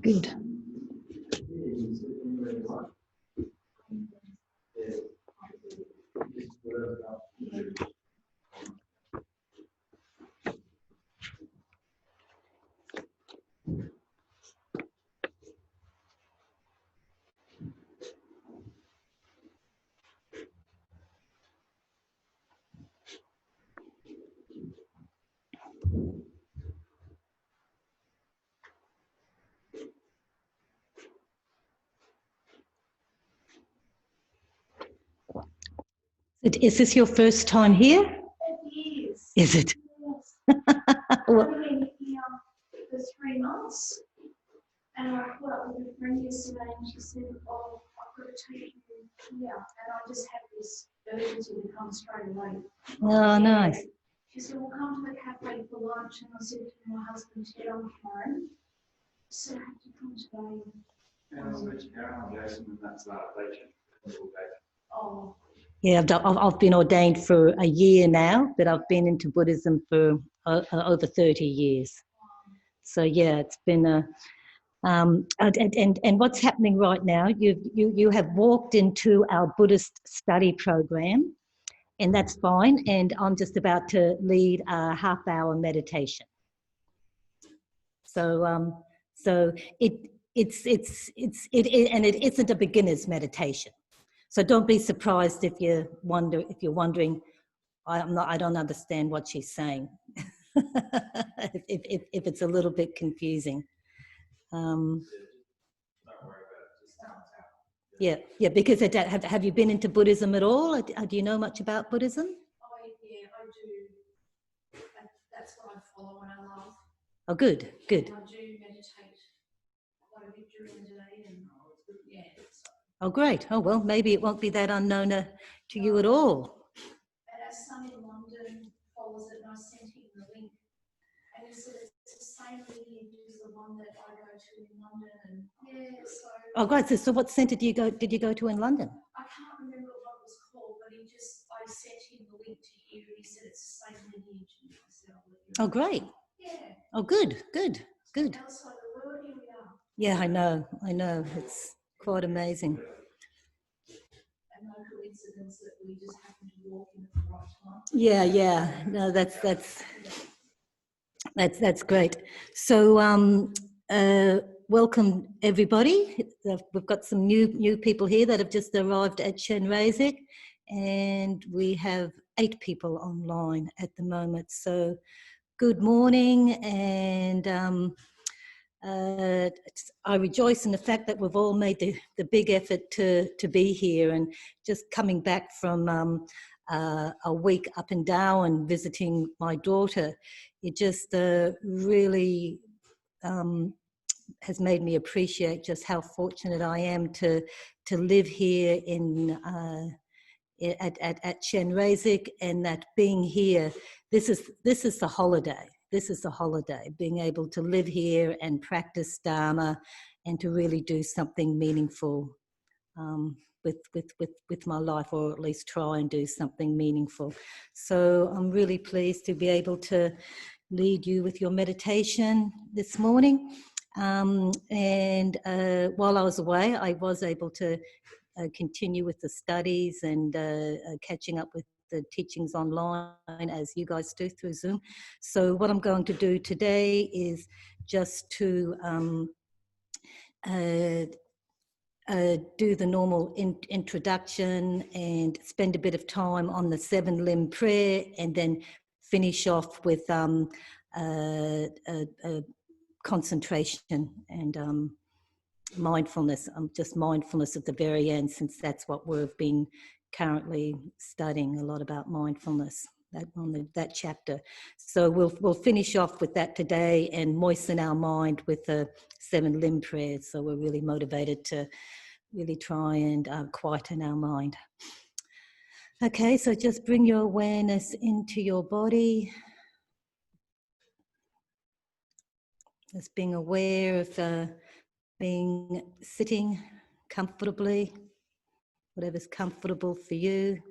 Good. Is this your first time here? It is. Is it? Yes. I've been here for 3 months, and I caught up with a friend yesterday, and she said, "Oh, I've got to take you here," and I just had this urgency to come straight away. Oh, nice. She said, "We'll come to the cafe for lunch," and I said to my husband, "Ted, I'm Karen." So I have to come today. And I was mentioning Karen, I'm Jason, and that's Rachel. Oh. Yeah, I've been ordained for a year now, but I've been into Buddhism for over 30 years. So yeah, it's been a and what's happening right now? You have walked into our Buddhist study program, and that's fine. And I'm just about to lead a half-hour meditation. So it isn't a beginner's meditation. So don't be surprised if you're wondering, I don't understand what she's saying. if it's a little bit confusing. Yeah, because have you been into Buddhism at all? Do you know much about Buddhism? Oh, yeah, I do. That's what I follow and I love. Oh, good. And I do meditate quite a bit during the day, and yeah. Oh, great. Oh, well, maybe it won't be that unknown to you at all. And our son in London follows it, and I sent him the link. And he said it's the same lineage as the one that I go to in London. And yeah, so. Oh, great. So what centre did you go to in London? I can't remember what it was called, but I sent him the link to you, and he said it's the same lineage. And I said, I'll let you know. Oh, great. Yeah. Oh, good. Outside the world, here we are. Yeah, I know. It's quite amazing. And no coincidence that we just happen to walk in at the right time. Yeah. No, that's great. So welcome everybody. We've got some new people here that have just arrived at Chenrezig, and we have 8 people online at the moment. So good morning, and I rejoice in the fact that we've all made the big effort to be here, and just coming back from a week up in Darwin visiting my daughter. It just really has made me appreciate just how fortunate I am to live here at Chenrezig, and that being here, this is the holiday. This is the holiday, being able to live here and practice Dharma, and to really do something meaningful with my life, or at least try and do something meaningful. So I'm really pleased to be able to lead you with your meditation this morning. And while I was away, I was able to continue with the studies and catching up with the teachings online, as you guys do through Zoom. So what I'm going to do today is just to do the normal introduction and spend a bit of time on the 7-limb prayer, and then finish off with concentration and mindfulness. Just mindfulness at the very end, since that's what we've been currently studying a lot about, mindfulness, that chapter. So we'll finish off with that today and moisten our mind with the 7-limb prayers. So we're really motivated to really try and quieten our mind. Okay, so just bring your awareness into your body. Just being aware of being sitting comfortably, whatever's comfortable for you.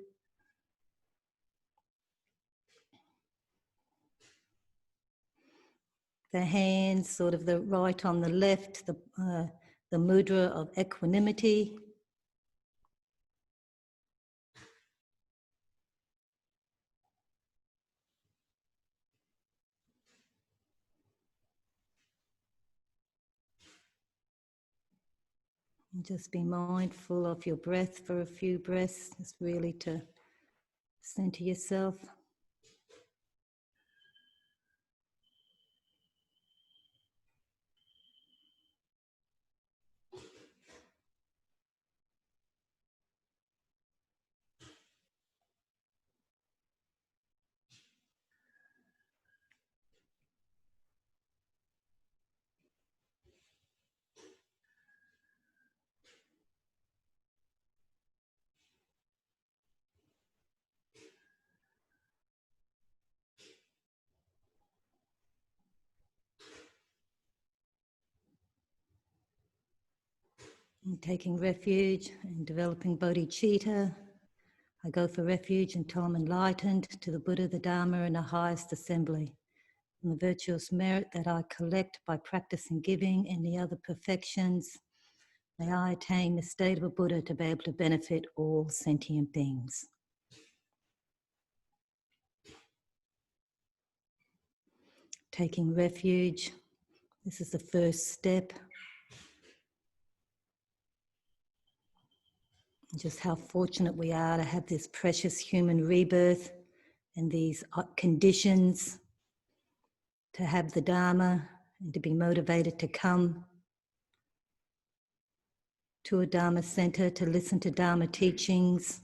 The hands, sort of the right on the left, the mudra of equanimity. And just be mindful of your breath for a few breaths, just really to center yourself. And taking refuge and developing bodhicitta. I go for refuge until I'm enlightened to the Buddha, the Dharma, and the highest assembly. And the virtuous merit that I collect by practicing giving and the other perfections, may I attain the state of a Buddha to be able to benefit all sentient beings. Taking refuge, this is the first step. Just how fortunate we are to have this precious human rebirth and these conditions to have the Dharma and to be motivated to come to a Dharma center, to listen to Dharma teachings.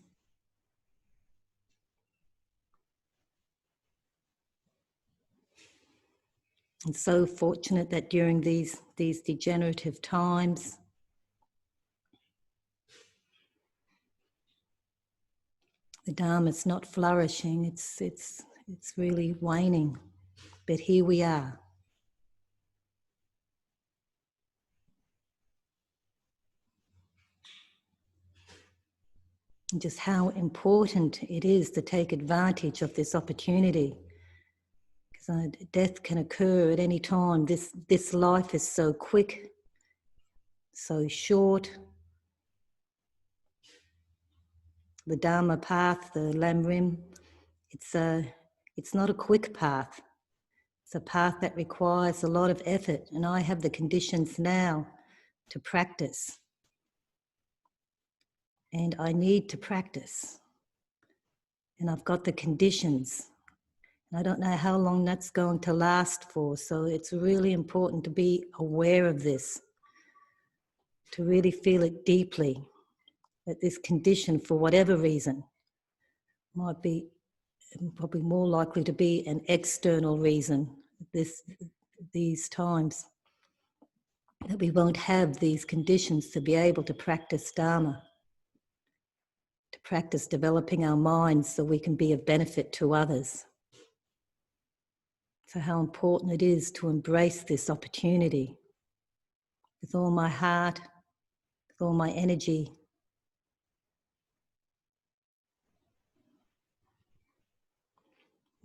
And so fortunate that during these degenerative times, the Dharma's not flourishing, it's really waning. But here we are. And just how important it is to take advantage of this opportunity. Because death can occur at any time. This life is so quick, so short. The Dharma path, the Lamrim, it's not a quick path. It's a path that requires a lot of effort, and I have the conditions now to practice. And I need to practice. And I've got the conditions. And I don't know how long that's going to last for, so it's really important to be aware of this, to really feel it deeply, that this condition, for whatever reason, might be probably more likely to be an external reason these times, that we won't have these conditions to be able to practice Dharma, to practice developing our minds so we can be of benefit to others. So how important it is to embrace this opportunity with all my heart, with all my energy,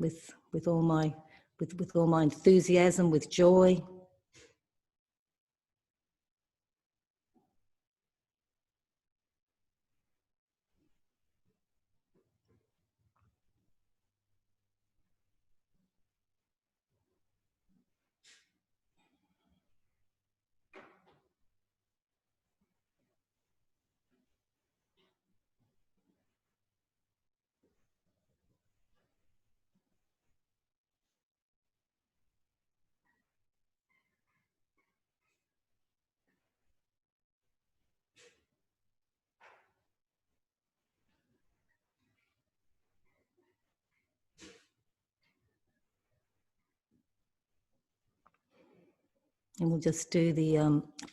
with all my enthusiasm, with joy. And we'll just do the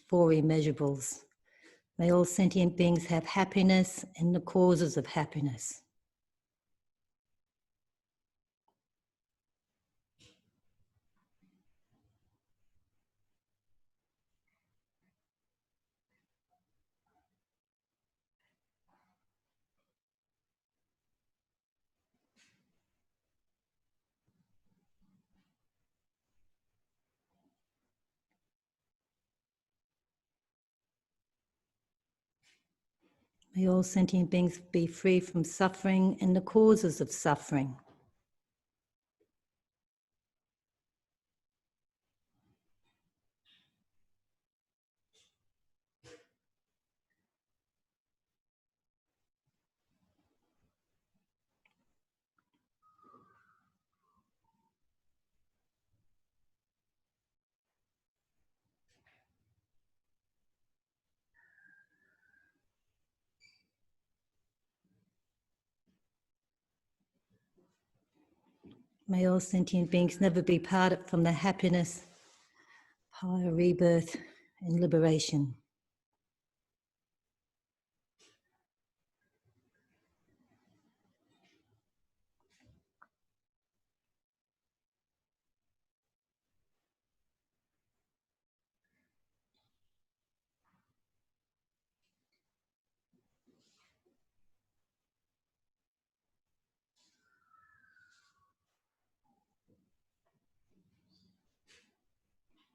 4 immeasurables. May all sentient beings have happiness and the causes of happiness. May all sentient beings be free from suffering and the causes of suffering. May all sentient beings never be parted from the happiness, higher rebirth and liberation.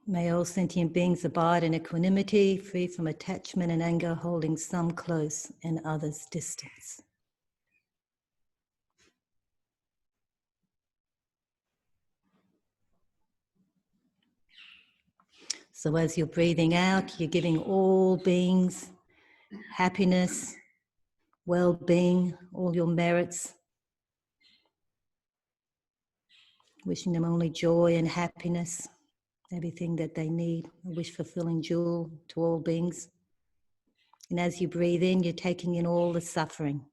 May all sentient beings abide in equanimity, free from attachment and anger, holding some close and others distance. So as you're breathing out, you're giving all beings happiness, well-being, all your merits, wishing them only joy and happiness, everything that they need, a wish-fulfilling jewel to all beings. And as you breathe in, you're taking in all the suffering.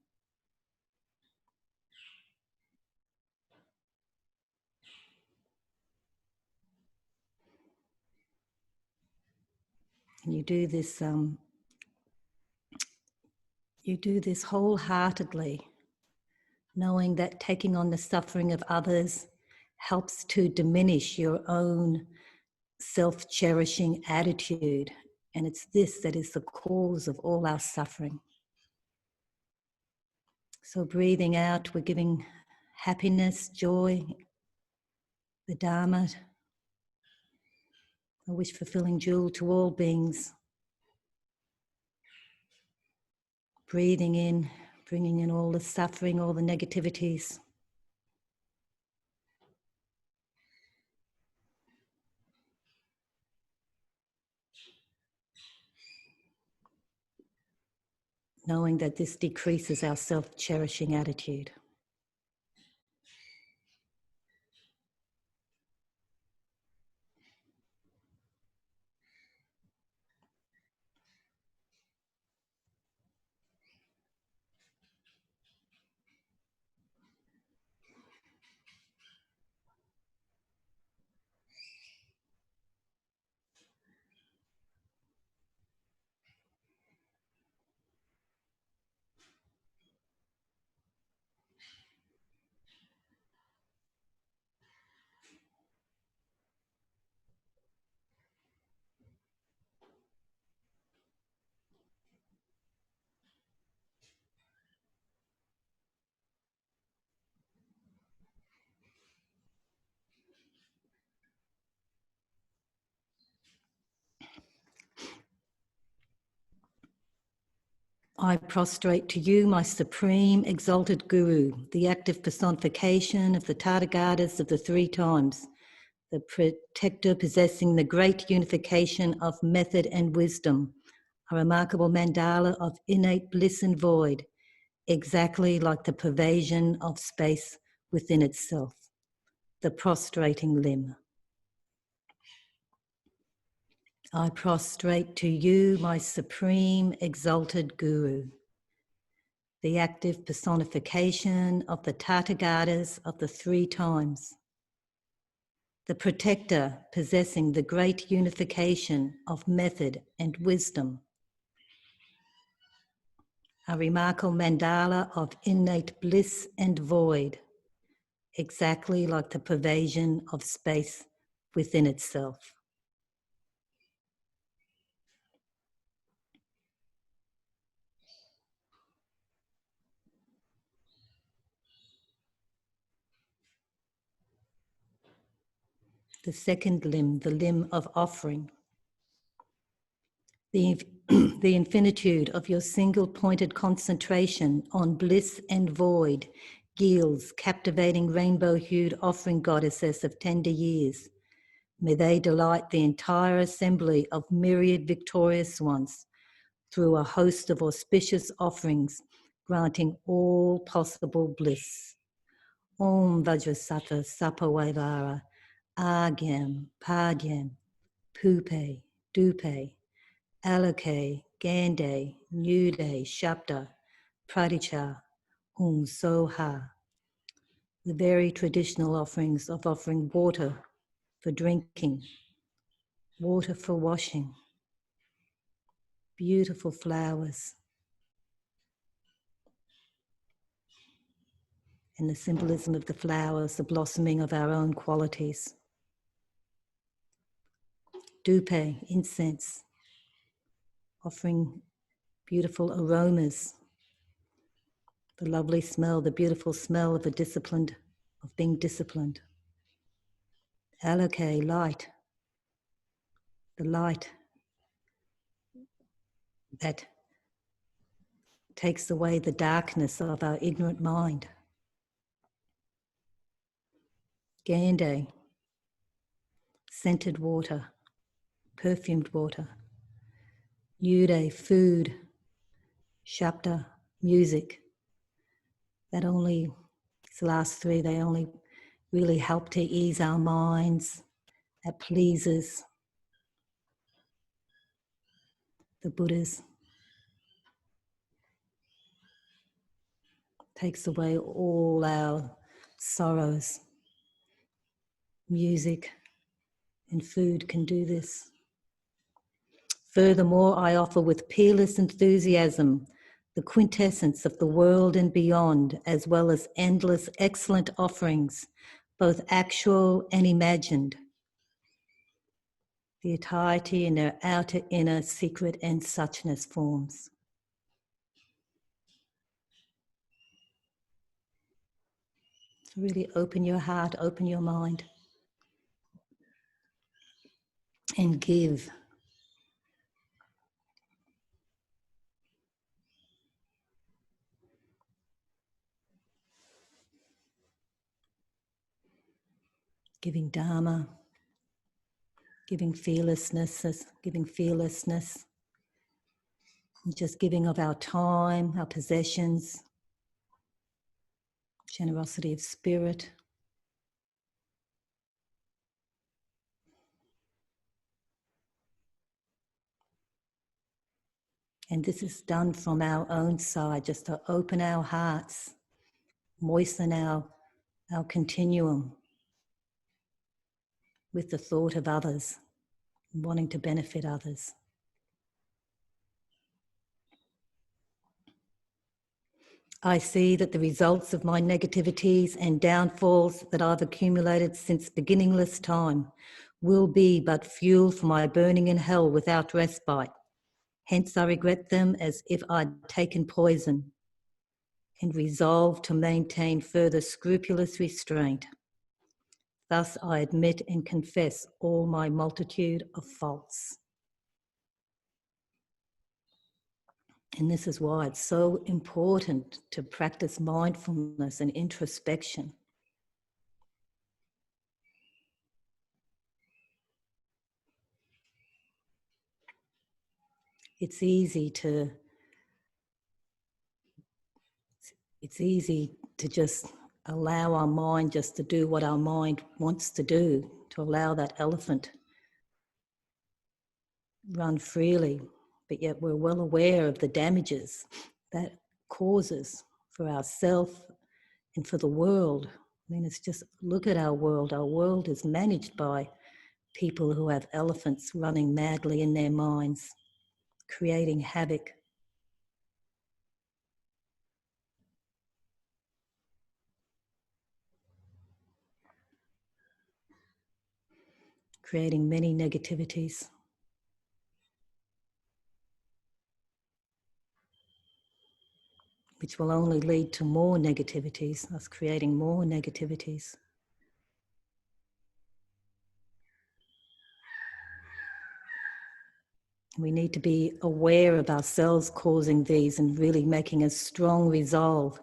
And you do this wholeheartedly, knowing that taking on the suffering of others helps to diminish your own self-cherishing attitude. And it's this that is the cause of all our suffering. So breathing out, we're giving happiness, joy, the Dharma, a wish-fulfilling jewel to all beings. Breathing in, bringing in all the suffering, all the negativities. Knowing that this decreases our self-cherishing attitude. I prostrate to you, my supreme exalted Guru, the active personification of the Tathagatas of the three times, the protector possessing the great unification of method and wisdom, a remarkable mandala of innate bliss and void, exactly like the pervasion of space within itself, the prostrating limb. I prostrate to you, my supreme exalted Guru, the active personification of the Tathagatas of the three times, the protector possessing the great unification of method and wisdom, a remarkable mandala of innate bliss and void, exactly like the pervasion of space within itself. The second limb, the limb of offering. The the infinitude of your single-pointed concentration on bliss and void yields captivating rainbow-hued offering goddesses of tender years. May they delight the entire assembly of myriad victorious ones through a host of auspicious offerings, granting all possible bliss. Om Vajrasattva Sapavara Agyam Padyam Pupe Dupe Alake Gande Nude Shabda Pradicha Hum Soha. The very traditional offerings of offering water for drinking, water for washing, beautiful flowers, and the symbolism of the flowers, the blossoming of our own qualities. Dupe, incense, offering beautiful aromas, the lovely smell, the beautiful smell of being disciplined. Alake, light, the light that takes away the darkness of our ignorant mind. Gande, scented water, perfumed water. Yude, food. Shabda, music. These last three, they only really help to ease our minds. That pleases the Buddhas. Takes away all our sorrows. Music and food can do this. Furthermore, I offer with peerless enthusiasm the quintessence of the world and beyond, as well as endless excellent offerings, both actual and imagined. The entirety in their outer, inner, secret, and suchness forms. So really open your heart, open your mind, and give. Giving Dharma, giving fearlessness, and just giving of our time, our possessions, generosity of spirit. And this is done from our own side, just to open our hearts, moisten our continuum with the thought of others, wanting to benefit others. I see that the results of my negativities and downfalls that I've accumulated since beginningless time will be but fuel for my burning in hell without respite. Hence I regret them as if I'd taken poison, and resolve to maintain further scrupulous restraint. Thus I admit and confess all my multitude of faults. And this is why it's so important to practice mindfulness and introspection. It's easy to just allow our mind just to do what our mind wants to do, to allow that elephant run freely, but yet we're well aware of the damages that causes for ourselves and for the world. I mean, it's just, look at our world. Our world is managed by people who have elephants running madly in their minds, creating havoc. Creating many negativities. Which will only lead to more negativities, us creating more negativities. We need to be aware of ourselves causing these and really making a strong resolve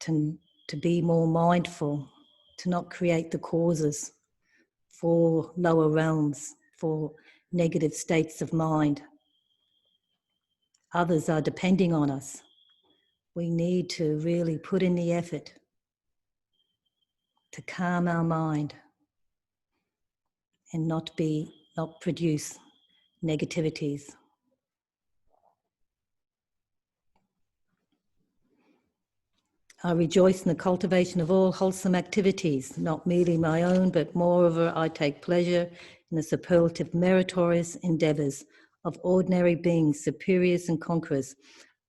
to be more mindful, to not create the causes for lower realms, for negative states of mind. Others are depending on us. We need to really put in the effort to calm our mind and not produce negativities. I rejoice in the cultivation of all wholesome activities, not merely my own, but moreover I take pleasure in the superlative meritorious endeavours of ordinary beings, superiors and conquerors,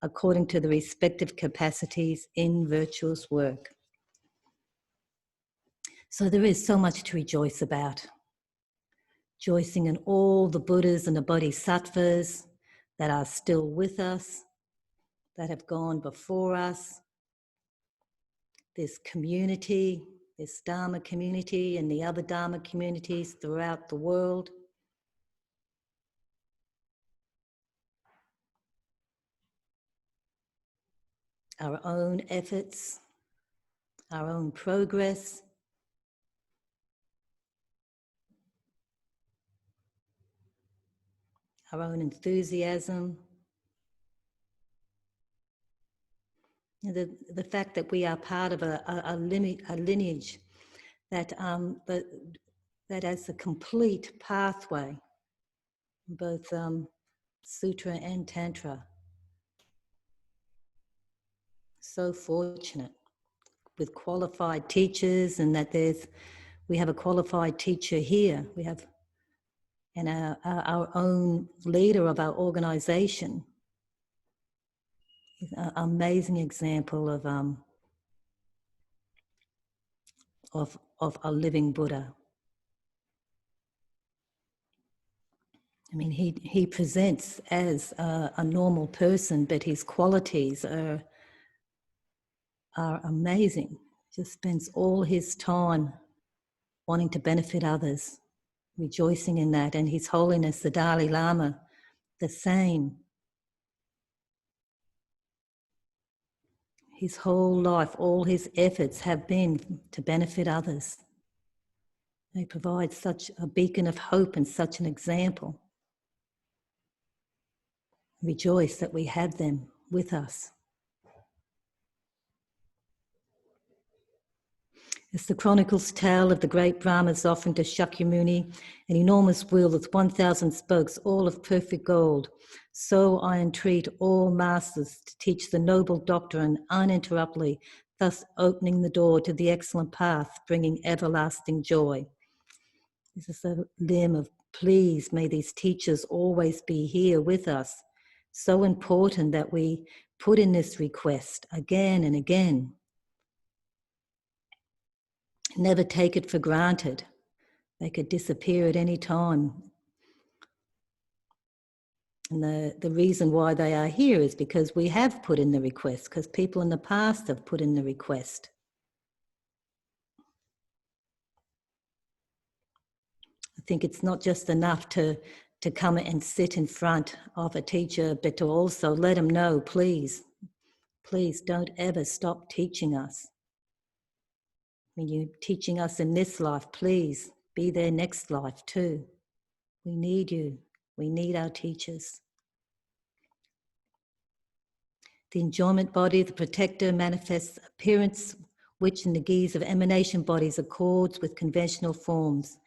according to the respective capacities in virtuous work. So there is so much to rejoice about. Rejoicing in all the Buddhas and the Bodhisattvas that are still with us, that have gone before us, this community, this Dharma community and the other Dharma communities throughout the world. Our own efforts, our own progress, our own enthusiasm. The fact that we are part of a lineage that has a complete pathway, both Sutra and Tantra. So fortunate with qualified teachers, and that we have a qualified teacher here. We have, and our own leader of our organization, an amazing example of a living Buddha. I mean, he presents as a normal person, but his qualities are amazing. Just spends all his time wanting to benefit others, rejoicing in that. And His Holiness, the Dalai Lama, the same. His whole life, all his efforts have been to benefit others. They provide such a beacon of hope and such an example. Rejoice that we have them with us. As the chronicles tell of the great Brahma's offering to Shakyamuni, an enormous wheel with 1,000 spokes, all of perfect gold, so I entreat all masters to teach the noble doctrine uninterruptedly, thus opening the door to the excellent path, bringing everlasting joy. This is a limb of please, may these teachers always be here with us. So important that we put in this request again and again. Never take it for granted. They could disappear at any time. And the reason why they are here is because we have put in the request, because people in the past have put in the request. I think it's not just enough to come and sit in front of a teacher, but to also let them know, please don't ever stop teaching us. When you're teaching us in this life, please be there next life too. We need you. We need our teachers. The enjoyment body, the protector, manifests appearance which in the guise of emanation bodies accords with conventional forms.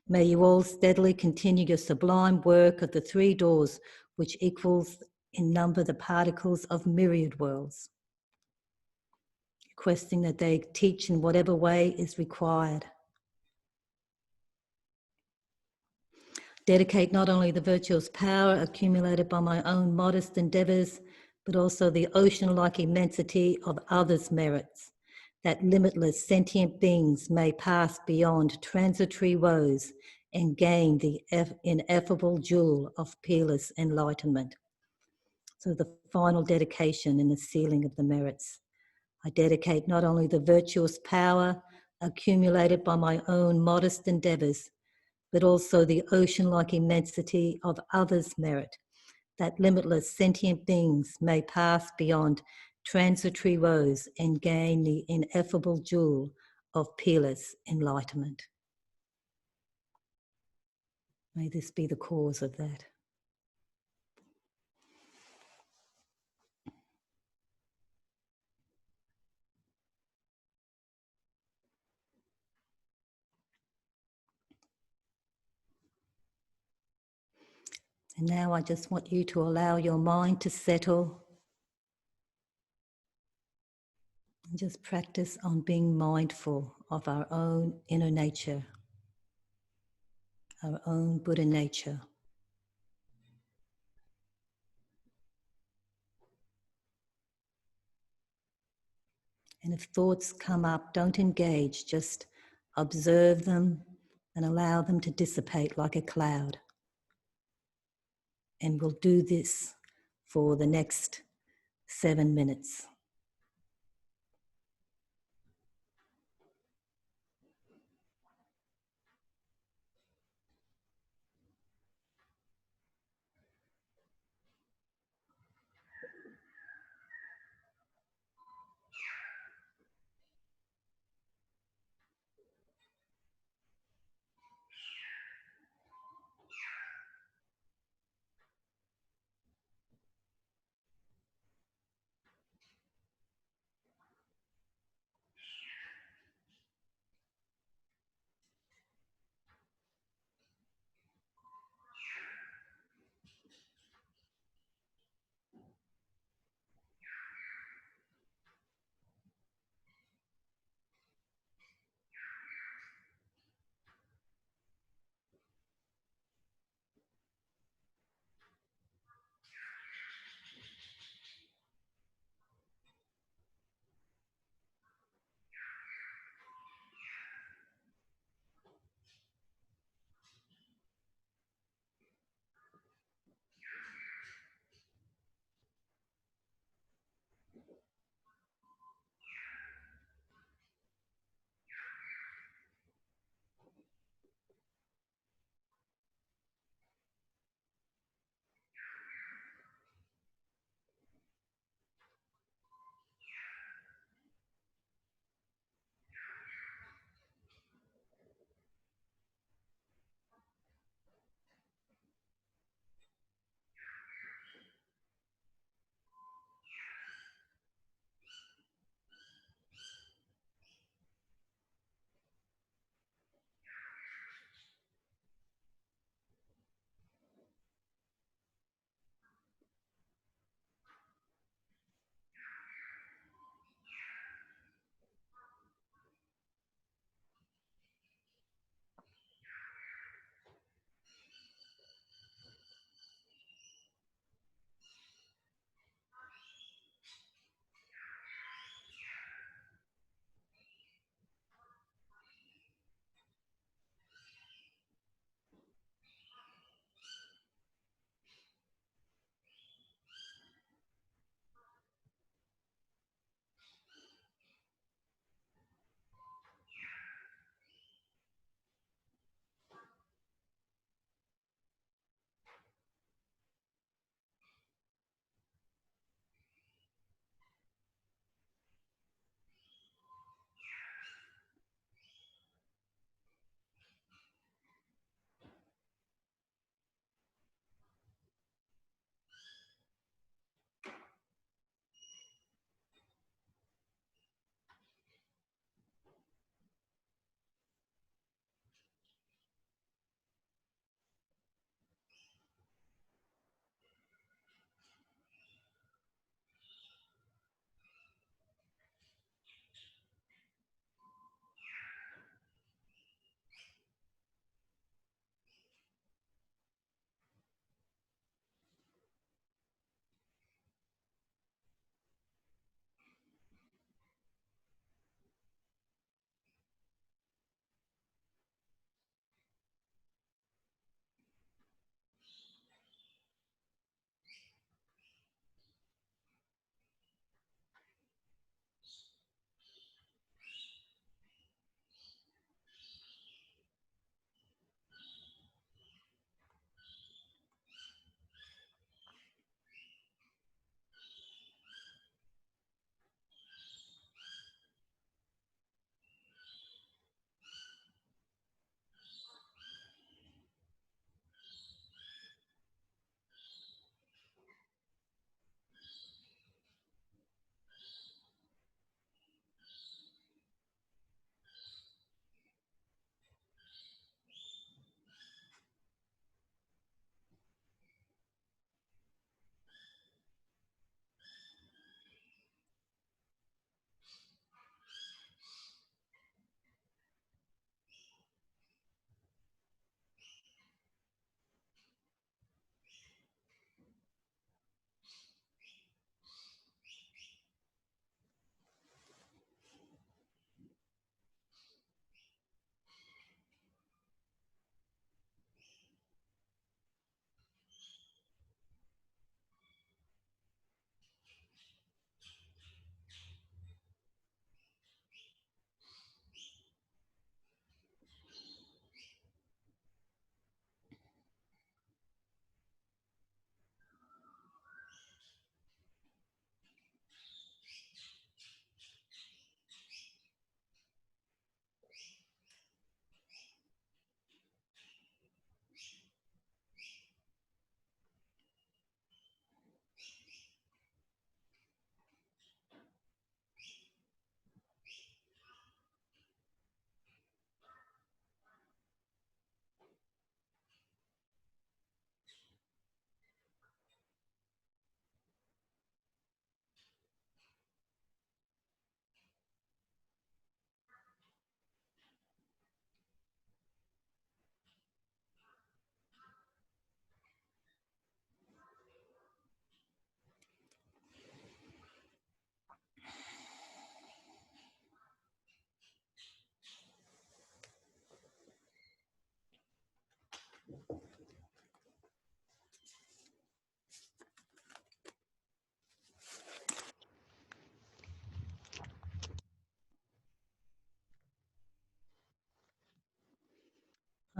May you all steadily continue your sublime work of the three doors, which equals in number the particles of myriad worlds. Requesting that they teach in whatever way is required. Dedicate not only the virtuous power accumulated by my own modest endeavours, but also the ocean-like immensity of others' merits, that limitless sentient beings may pass beyond transitory woes and gain the ineffable jewel of peerless enlightenment. So the final dedication in the sealing of the merits. I dedicate not only the virtuous power accumulated by my own modest endeavours, but also the ocean-like immensity of others' merit, that limitless sentient beings may pass beyond transitory woes and gain the ineffable jewel of peerless enlightenment. May this be the cause of that. And now I just want you to allow your mind to settle and just practice on being mindful of our own inner nature, our own Buddha nature. And if thoughts come up, don't engage, just observe them and allow them to dissipate like a cloud. And we'll do this for the next 7 minutes.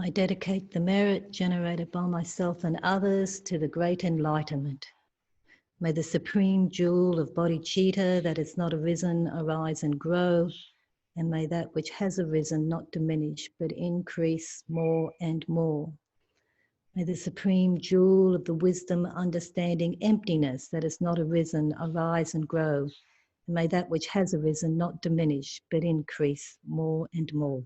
I dedicate the merit generated by myself and others to the great enlightenment. May the supreme jewel of bodhicitta that has not arisen arise and grow, and may that which has arisen not diminish but increase more and more. May the supreme jewel of the wisdom, understanding, emptiness that has not arisen arise and grow, and may that which has arisen not diminish but increase more and more.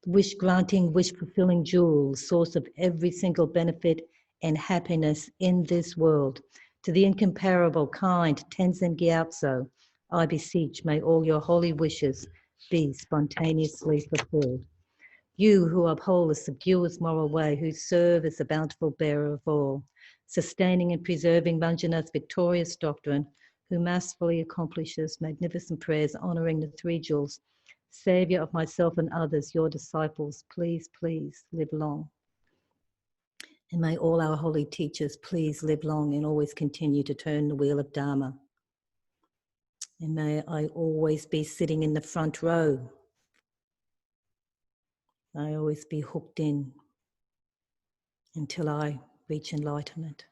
The wish-granting, wish-fulfilling jewel, source of every single benefit and happiness in this world, to the incomparable, kind Tenzin Gyatso, I beseech, may all your holy wishes be spontaneously fulfilled. You who uphold the subduous moral way, who serve as the bountiful bearer of all, sustaining and preserving Manjunath's victorious doctrine, who masterfully accomplishes magnificent prayers honoring the three jewels, Saviour of myself and others, your disciples, please, please live long. And may all our holy teachers please live long and always continue to turn the wheel of Dharma. And may I always be sitting in the front row. I always be hooked in until I reach enlightenment.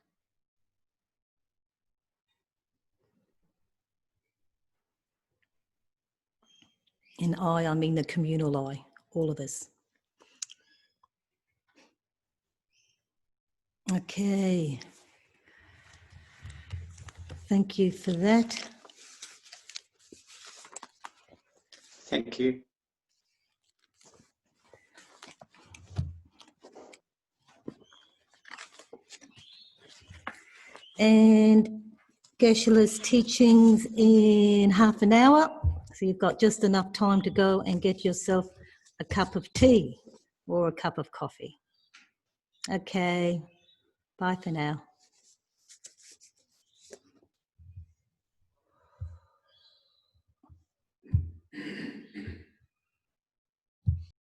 And I mean the communal I, all of us. Okay. Thank you for that. Thank you. And Geshe-la's teachings in half an hour. So you've got just enough time to go and get yourself a cup of tea or a cup of coffee. Okay, bye for now.